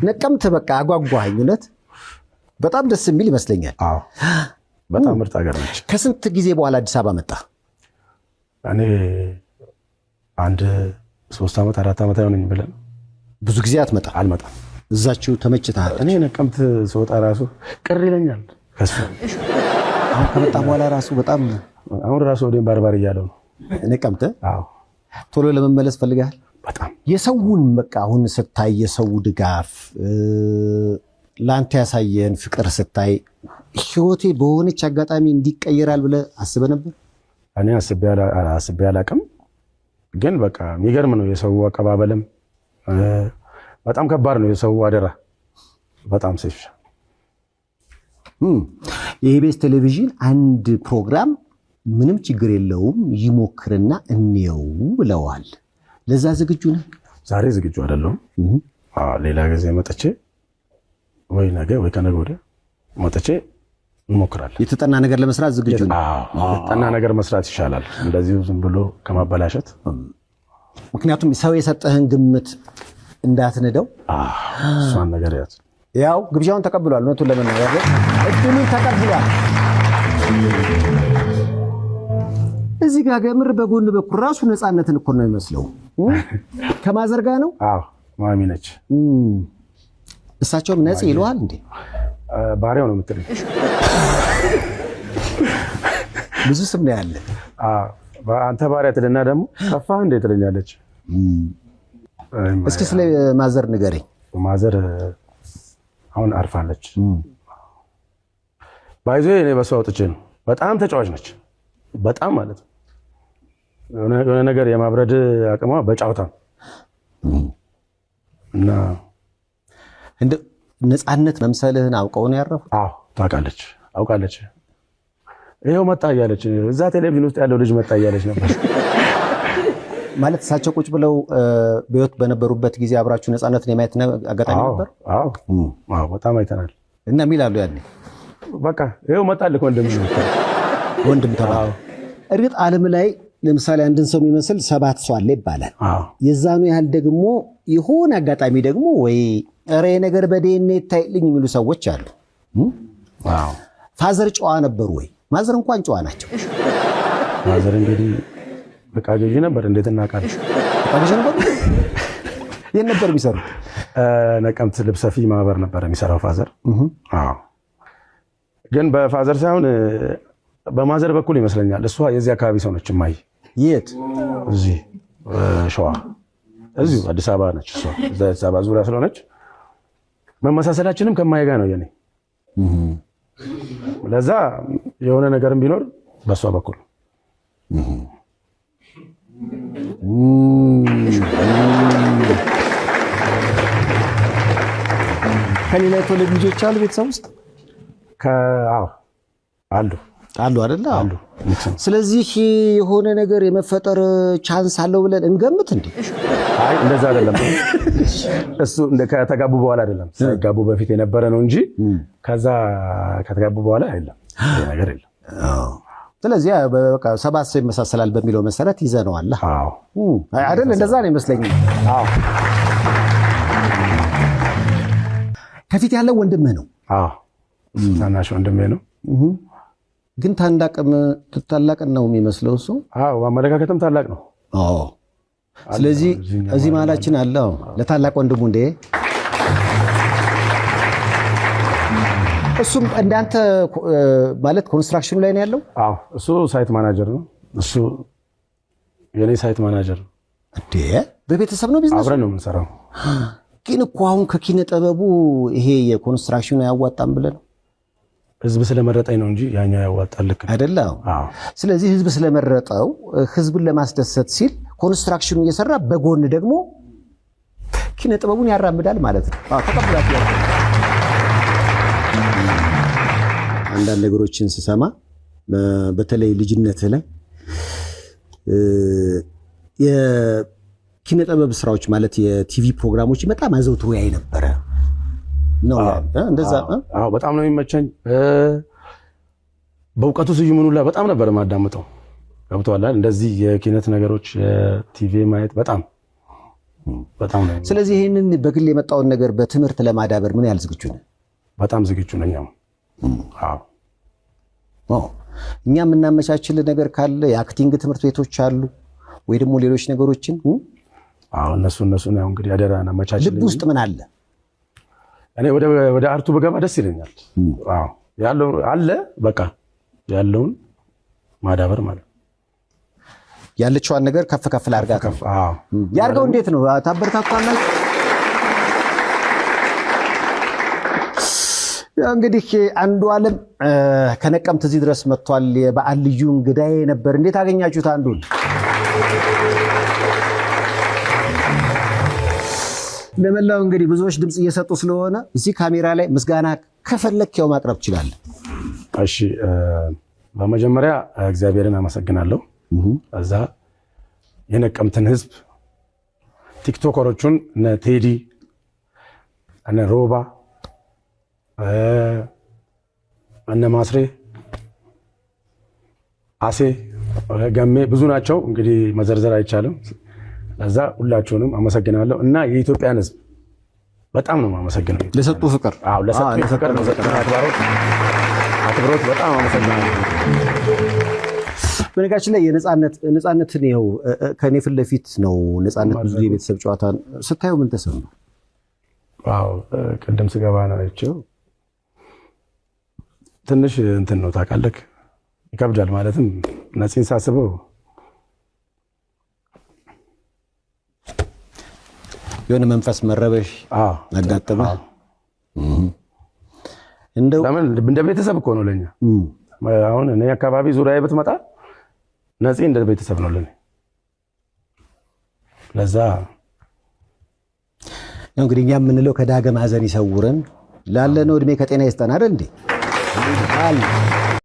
ነቀምት በቃ አጓጓኝ እውነት በጣም ደስ የሚል ይመስለኛል አዎ በጣም ምርጥ ሀገር ነች ከስንት ጊዜ በኋላ አዲስ አበባ መጣ እኔ አንድ 3 ዓመት 4 ዓመት አይሆነኝ ብለን ብዙ ጊዜ አልመጣም እዛችሁ ተመችተሃል እኔ ነቀምት ስወጣ ራሱ ቅር ይለኛል ከሱ አሁን ከመጣ በኋላ ራሱ በጣም አሁን ራሱ ወዴን ባርባር እያለው ነው ነቀምት አዎ ቶሎ ለመመለስ ፈልጋል በጣም የሰውን በቃ አሁን ስታይ የሰው ድጋፍ ላንተ ያሳየን ፍቅር ስታይ ህይወቴ በሆነች አጋጣሚ እንዲቀየራል ብለ አስበ ነበር እኔ አስቤ አላቅም ግን በቃ የሚገርም ነው የሰው አቀባበልም በጣም ከባድ ነው የሰው አደራ በጣም ሰፊ የኢቢኤስ ቴሌቪዥን አንድ ፕሮግራም ምንም ችግር የለውም ይሞክርና እንየው ብለዋል ለዛ ዝግጁ ነህ ዛሬ ዝግጁ አይደለም ሌላ ጊዜ መጥቼ ወይ ነገ ወይ ከነገ ወዲያ መጥቼ እንሞክራለን የተጠና ነገር ለመስራት ዝግጁ ነህ የተጠና ነገር መስራት ይሻላል እንደዚህ ዝም ብሎ ከማበላሸት ምክንያቱም ሰው የሰጠህን ግምት እንዳትነደው እሷን ነገር ያው ግብዣውን ተቀብሏል ነው ለመናገር እድሉን ተቀብሏል እዚህ ጋር ገምር በጎን በኩል ራሱ ነፃነትን እኮ ነው የሚመስለው ከማዘርጋ ነው አዎ ማሚ ነች እሳቸውም ነፃ ይሏል እንዴ ባሪያው ነው የምትለኝ ብዙ ስም ነው ያለ አንተ ባሪያ ትልና ደግሞ ሰፋ እንዴ ትለኛለች እስኪ ስለ ማዘር ንገረኝ ማዘር አሁን አርፋለች ባይዞ እኔ በሷ ወጥቼ ነው በጣም ተጫዋች ነች በጣም ማለት ነው የሆነ ነገር የማብረድ አቅሟ በጫውታ እና እንደ ነፃነት መምሰልህን አውቀው ነው ያረፉት አዎ ታውቃለች አውቃለች ይሄው መጣ እያለች እዛ ቴሌቪዥን ውስጥ ያለው ልጅ መጣ እያለች ነበር ማለት እሳቸው ቁጭ ብለው በህይወት በነበሩበት ጊዜ አብራችሁ ነፃነትን የማየት አጋጣሚ ነበር አዎ በጣም አይተናል እና ሚላሉ ያኔ በቃ ይሄው መጣልክ ወንድም ተባለ እርግጥ ዓለም ላይ ለምሳሌ አንድን ሰው የሚመስል 7 ሰው አለ ይባላል የዛኑ ያህል ደግሞ ይሆን አጋጣሚ ደግሞ ወይ ኧረ ነገር በዲኤንኤ ታይልኝ የሚሉ ሰዎች አሉ ፋዘር ጨዋ ነበሩ ወይ ማዘር እንኳን ጨዋ ናቸው ማዘር እንግዲህ በቃ ገዢ ነበር እንዴት እናውቃለን ገዢ ነበር የት ነበር የሚሰሩት ነቀምት ልብስ ሰፊ ማህበር ነበር የሚሰራው ፋዘር ግን በፋዘር ሳይሆን በማዘር በኩል ይመስለኛል እሷ የዚህ አካባቢ ሰው ነች ማይ የት እዚህ ሸዋ እዚሁ አዲስ አበባ ነች እሷ እዛ አዲስ አበባ ዙሪያ ስለሆነች መመሳሰላችንም ከማይጋ ነው የኔ ለዛ የሆነ ነገርም ቢኖር በሷ በኩል ከሌላ የተወለዱ ልጆች አሉ ቤተሰብ ውስጥ አሉ አይደል አሉ ስለዚህ የሆነ ነገር የመፈጠር ቻንስ አለው ብለን እንገምት እንዴ አይ እንደዛ አይደለም እሱ ከተጋቡ በኋላ አይደለም ሳይጋቡ በፊት የነበረ ነው እንጂ ከዛ ከተጋቡ በኋላ አይደለም ይሄ ነገር የለም ስለዚህ በቃ 7 ሰው ይመሳሰላል በሚለው መሰረት ይዘነዋል አይደል እንደዛ ነው ይመስለኛል ከፊት ያለው ወንድምህ ነው እሱ ታናሽ ወንድሜ ነው ግን ታላቅ ነው የሚመስለው እሱ በአመለካከትም ታላቅ ነው ስለዚህ እዚህ መሀላችን አለ ለታላቅ ወንድሙ እንዴ እሱም እንዳንተ ማለት ኮንስትራክሽኑ ላይ ነው ያለው እሱ ሳይት ማናጀር ነው እሱ የኔ ሳይት ማናጀር እንዴ በቤተሰብ ነው ቢዝነስ አብረን ነው የምንሰራው ግን እኮ አሁን ከኪነ ጥበቡ ይሄ የኮንስትራክሽኑ ያዋጣም ብለን ህዝብ ስለመረጠኝ ነው እንጂ ያኛው ያዋጣል ልክ አይደለ ስለዚህ ህዝብ ስለመረጠው ህዝብን ለማስደሰት ሲል ኮንስትራክሽኑ እየሰራ በጎን ደግሞ ኪነ ጥበቡን ያራምዳል ማለት ነው ተቀብላት አንዳንድ ነገሮችን ስሰማ በተለይ ልጅነትህ ላይ የኪነ ጥበብ ስራዎች ማለት የቲቪ ፕሮግራሞች በጣም አዘውትሮ ያይ ነበር ነው እንደዛ በጣም ነው የሚመቸኝ በእውቀቱ ስዩምን ሁላ በጣም ነበር ማዳምጠው ገብቶሃል እንደዚህ የኪነት ነገሮች የቲቪ ማየት በጣም በጣም ነው። ስለዚህ ይህንን በግል የመጣውን ነገር በትምህርት ለማዳበር ምን ያህል ዝግጁ ነህ? በጣም ዝግጁ ነኝ። አዎ እኛ የምናመቻችልህ ነገር ካለ የአክቲንግ ትምህርት ቤቶች አሉ ወይ ደግሞ ሌሎች ነገሮችን? አዎ እነሱ ነው እንግዲህ አደራ እናመቻችልኝ። ልብ ውስጥ ምን አለ? እኔ ወደ አርቱ በገባ ደስ ይለኛል። አዎ ያለው አለ በቃ ያለውን ማዳበር ማለት ያለችዋን ነገር ከፍ ከፍ ላድርጋት። አዎ ያርገው። እንዴት ነው ታበረታታላችሁ? እንግዲህ አንዱዓለም ከነቀምት እዚህ ድረስ መጥቷል። የበዓል ልዩ እንግዳዬ ነበር። እንዴት አገኛችሁት? አንዱን ለመላው እንግዲህ ብዙዎች ድምጽ እየሰጡ ስለሆነ እዚህ ካሜራ ላይ ምስጋና ከፈለክ ማቅረብ ይችላል። እሺ በመጀመሪያ እግዚአብሔርን አመሰግናለሁ። እዛ የነቀምትን ህዝብ ቲክቶከሮቹን እነ ቴዲ እነ ሮባ እነ ማስሬ አሴ ገሜ ብዙ ናቸው እንግዲህ መዘርዘር አይቻልም። ለዛ ሁላችሁንም አመሰግናለሁ እና የኢትዮጵያን ህዝብ በጣም ነው የማመሰግነው ለሰጡ ፍቅር። አዎ ለሰጡ ፍቅር አክብሮት በጣም አመሰግናለሁ። በነገራችን ላይ ነፃነትን ይኸው ከኔ ፊት ለፊት ነው። ነፃነት ብዙ የቤተሰብ ጨዋታ ስታየው ምን ተሰማው? አዎ ቅድም ስገባ ነው አይቼው ትንሽ እንትን ነው ታውቃለህ፣ ይከብዳል። ማለትም ነፂን ሳስበው የሆነ መንፈስ መረበሽ አጋጠመ። ለምን እንደ ቤተሰብ እኮ ነው ለኛ። አሁን እኔ አካባቢ ዙሪያ ብትመጣ ነፂ እንደ ቤተሰብ ነው ለኔ። ለዛ ነው እንግዲህ እኛ የምንለው ከዳግም ሐዘን ይሰውረን ላለነው እድሜ ከጤና ይስጠን አይደል እንዴ?